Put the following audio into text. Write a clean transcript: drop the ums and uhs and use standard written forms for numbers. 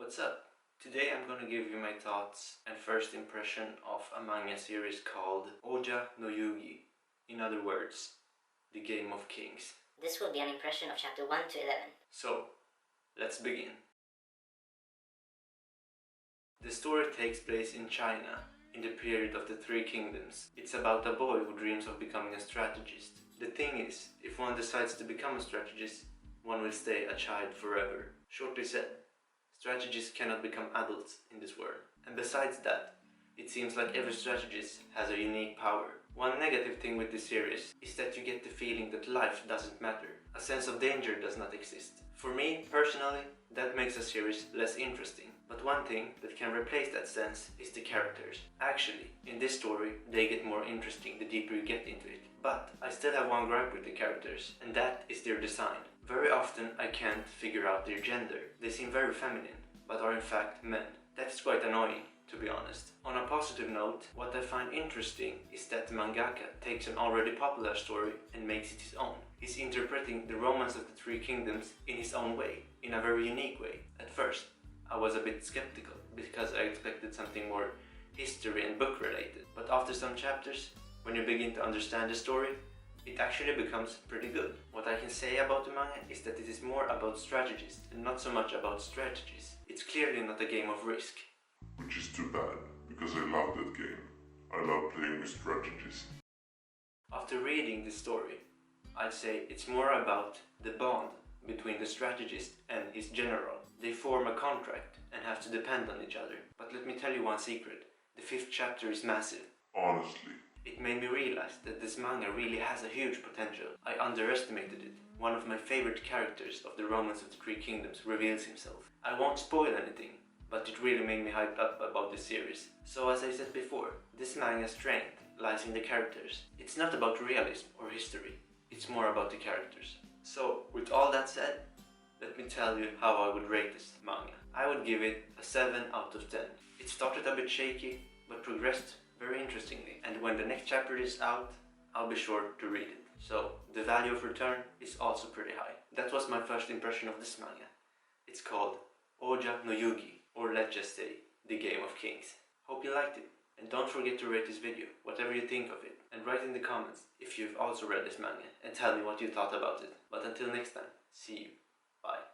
What's up? Today I'm gonna give you my thoughts and first impression of a manga series called Oja no Yugi. In other words, the Game of Kings. This will be an impression of chapter 1 to 11. So, let's begin. The story takes place in China, in the period of the Three Kingdoms. It's about a boy who dreams of becoming a strategist. The thing is, if one decides to become a strategist, one will stay a child forever. Shortly said, strategists cannot become adults in this world. And besides that, it seems like every strategist has a unique power. One negative thing with this series is that you get the feeling that life doesn't matter. A sense of danger does not exist. For me, personally, that makes a series less interesting. But one thing that can replace that sense is the characters. Actually, in this story, they get more interesting the deeper you get into it. But I still have one gripe with the characters, and that is their design. Very often I can't figure out their gender. They seem very feminine, but are in fact men. That's quite annoying, to be honest. On a positive note, what I find interesting is that the mangaka takes an already popular story and makes it his own. He's interpreting the romance of the Three Kingdoms in his own way, in a very unique way. At first, I was a bit skeptical, because I expected something more history and book related. But after some chapters, when you begin to understand the story, it actually becomes pretty good. What I can say about the manga is that it is more about strategies and not so much about strategies. It's clearly not a game of Risk. Which is too bad, because I love that game. I love playing with strategies. After reading this story, I'd say it's more about the bond between the strategist and his general. They form a contract and have to depend on each other. But let me tell you one secret. The 5th chapter is massive. Honestly. It made me realize that this manga really has a huge potential. I underestimated it. One of my favorite characters of the Romance of the Three Kingdoms reveals himself. I won't spoil anything, but it really made me hyped up about this series. So as I said before, this manga's strength lies in the characters. It's not about realism or history, it's more about the characters. So, with all that said, let me tell you how I would rate this manga. I would give it a 7 out of 10. It started a bit shaky, but progressed very interestingly. And when the next chapter is out, I'll be sure to read it. So, the value of return is also pretty high. That was my first impression of this manga. It's called Oja no Yugi, or let's just say, the Game of Kings. Hope you liked it. And don't forget to rate this video, whatever you think of it. And write in the comments if you've also read this manga and tell me what you thought about it. But until next time, see you. Bye.